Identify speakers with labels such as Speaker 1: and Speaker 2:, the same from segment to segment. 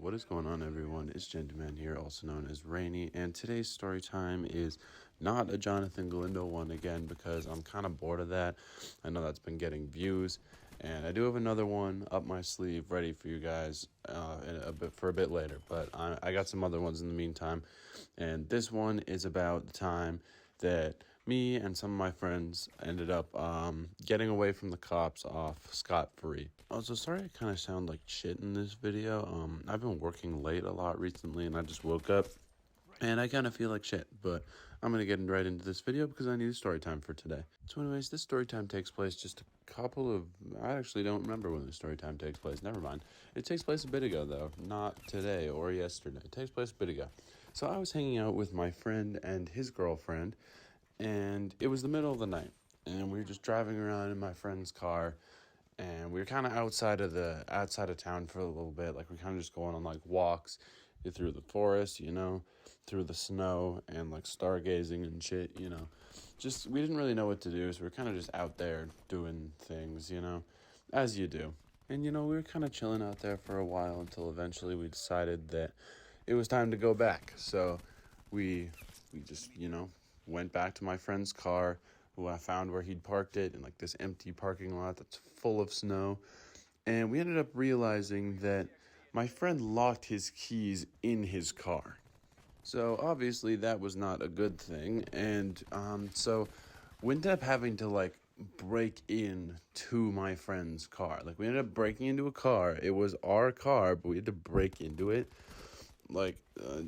Speaker 1: What is going on, everyone? It's GentooMan here, also known as Rainy, and today's story time is not a Jonathan Galindo one again because I'm kind of bored of that. I know that's been getting views, and I do have another one up my sleeve ready for you guys for a bit later, but I got some other ones in the meantime, and this one is about the time that me and some of my friends ended up getting away from the cops off scot-free. Also, sorry I kind of sound like shit in this video. I've been working late a lot recently, and I just woke up, and I kind of feel like shit, but I'm going to get right into this video because I need a story time for today. So anyways, this story time takes place just a couple of... I actually don't remember when the story time takes place. Never mind. It takes place a bit ago, though. Not today or yesterday. It takes place a bit ago. So I was hanging out with my friend and his girlfriend, and it was the middle of the night, and we were just driving around in my friend's car, and we were kind of outside of town for a little bit. Like, we kind of just going on like walks through the forest, through the snow, and like stargazing and shit, just we didn't really know what to do, so we were kind of just out there doing things, as you do. And we were kind of chilling out there for a while until eventually we decided that it was time to go back. So we just went back to my friend's car, who I found where he'd parked it in like this empty parking lot that's full of snow. And we ended up realizing that my friend locked his keys in his car. So obviously that was not a good thing. And so we ended up having to like break in to my friend's car. Like, we ended up breaking into a car. It was our car, but we had to break into it. Like,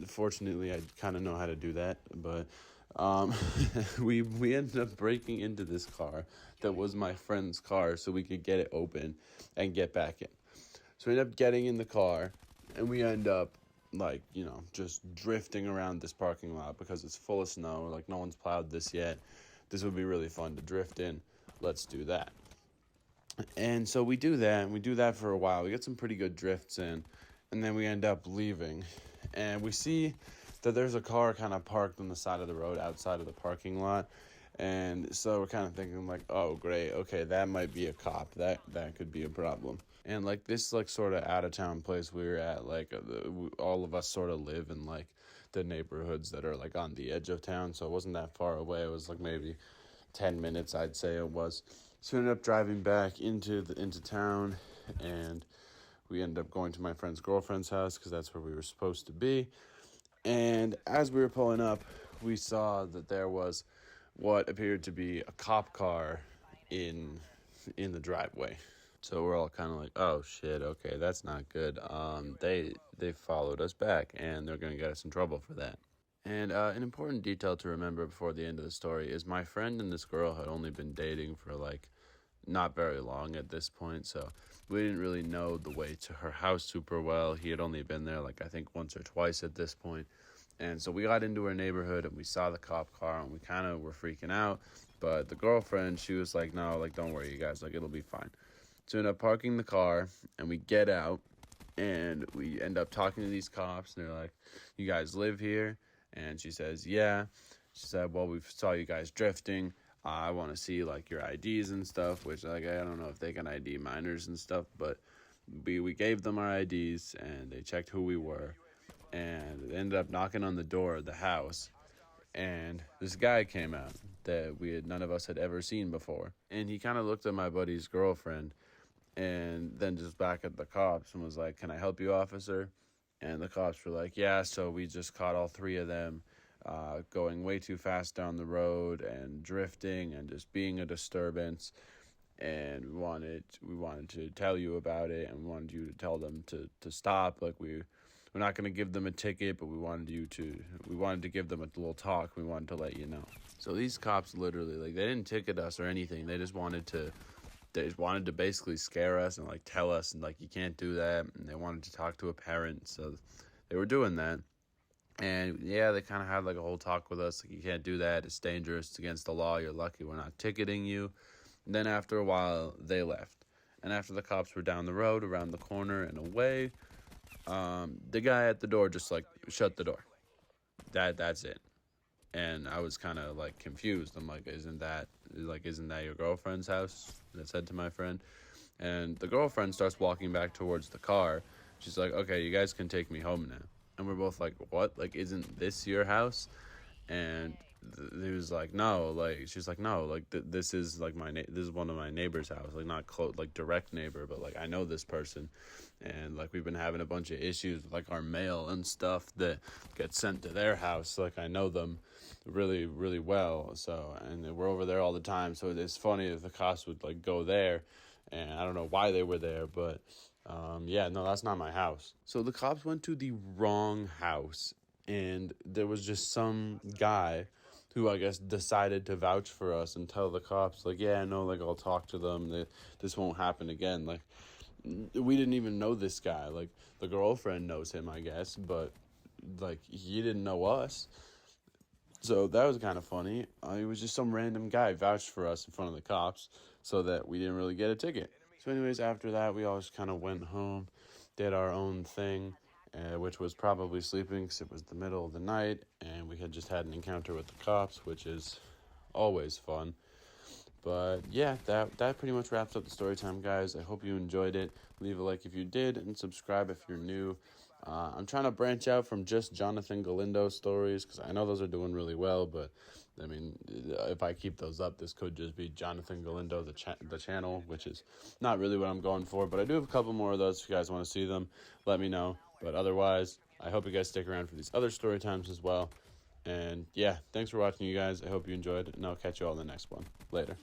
Speaker 1: fortunately I kind of know how to do that, but we ended up breaking into this car that was my friend's car so we could get it open and get back in. So we end up getting in the car, and we end up just drifting around this parking lot because it's full of snow. Like, no one's plowed this yet. This would be really fun to drift in. Let's do that. And so we do that, and we do that for a while. We get some pretty good drifts in, and then we end up leaving. And we see that there's a car kind of parked on the side of the road outside of the parking lot. And so we're kind of thinking like, oh, great. Okay, that might be a cop. That could be a problem. And like this sort of out of town place we were at, all of us sort of live in like the neighborhoods that are like on the edge of town. So it wasn't that far away. It was like maybe 10 minutes, I'd say it was. So we ended up driving back into town, and we ended up going to my friend's girlfriend's house because that's where we were supposed to be. And as we were pulling up, we saw that there was what appeared to be a cop car in the driveway. So we're all kind of like, oh shit, okay, that's not good. They followed us back, and they're gonna get us in trouble for that. And an important detail to remember before the end of the story is my friend and this girl had only been dating for like not very long at this point, so we didn't really know the way to her house super well. He had only been there like I think once or twice at this point. And so we got into her neighborhood, and we saw the cop car, and we kind of were freaking out. But the girlfriend, she was like, no, like, don't worry, you guys, like, it'll be fine. So we end up parking the car, and we get out, and we end up talking to these cops, and they're like, you guys live here? And she says, yeah. She said, well, we saw you guys drifting. I want to see, like, your IDs and stuff, which, like, I don't know if they can ID minors and stuff, but we gave them our IDs, and they checked who we were. And it ended up knocking on the door of the house, and this guy came out that none of us had ever seen before. And he kind of looked at my buddy's girlfriend, and then just back at the cops and was like, can I help you, officer? And the cops were like, yeah, so we just caught all three of them going way too fast down the road and drifting and just being a disturbance. And we wanted to tell you about it, and we wanted you to tell them to stop. Like, we're not going to give them a ticket, but we wanted to give them a little talk. We wanted to let you know. So these cops literally, like, they didn't ticket us or anything. They just wanted to basically scare us and like tell us, and like, you can't do that. And they wanted to talk to a parent. So they were doing that. And yeah, they kind of had like a whole talk with us. Like, you can't do that. It's dangerous. It's against the law. You're lucky we're not ticketing you. And then after a while, they left. And after the cops were down the road, around the corner and away, the guy at the door just like shut the door. That's it. And I was kind of like confused. I'm like, isn't that your girlfriend's house? I said to my friend. And the girlfriend starts walking back towards the car. She's like, okay, you guys can take me home now. And we're both like, what? Like, isn't this your house? And he was like, no, like, she's like, no, like, this is like this is one of my neighbor's house, like, not close, like, direct neighbor, but like, I know this person, and like, we've been having a bunch of issues with like our mail and stuff that gets sent to their house. Like, I know them really, really well, so, and we're over there all the time. So it's funny that the cops would like go there, and I don't know why they were there, but yeah, no, that's not my house. So the cops went to the wrong house, and there was just some guy who I guess decided to vouch for us and tell the cops, like, yeah, no, like, I'll talk to them. This won't happen again. Like, we didn't even know this guy. Like, the girlfriend knows him, I guess, but, like, he didn't know us. So that was kind of funny. It was just some random guy vouched for us in front of the cops so that we didn't really get a ticket. So anyways, after that, we all just kind of went home, did our own thing, which was probably sleeping because it was the middle of the night, and we had just had an encounter with the cops, which is always fun. But yeah, that pretty much wraps up the story time, guys. I hope you enjoyed it. Leave a like if you did, and subscribe if you're new. I'm trying to branch out from just Jonathan Galindo stories because I know those are doing really well, but I mean, if I keep those up, this could just be Jonathan Galindo, the channel, which is not really what I'm going for. But I do have a couple more of those. If you guys want to see them, let me know. But otherwise, I hope you guys stick around for these other story times as well. And yeah, thanks for watching, you guys. I hope you enjoyed, and I'll catch you all in the next one. Later.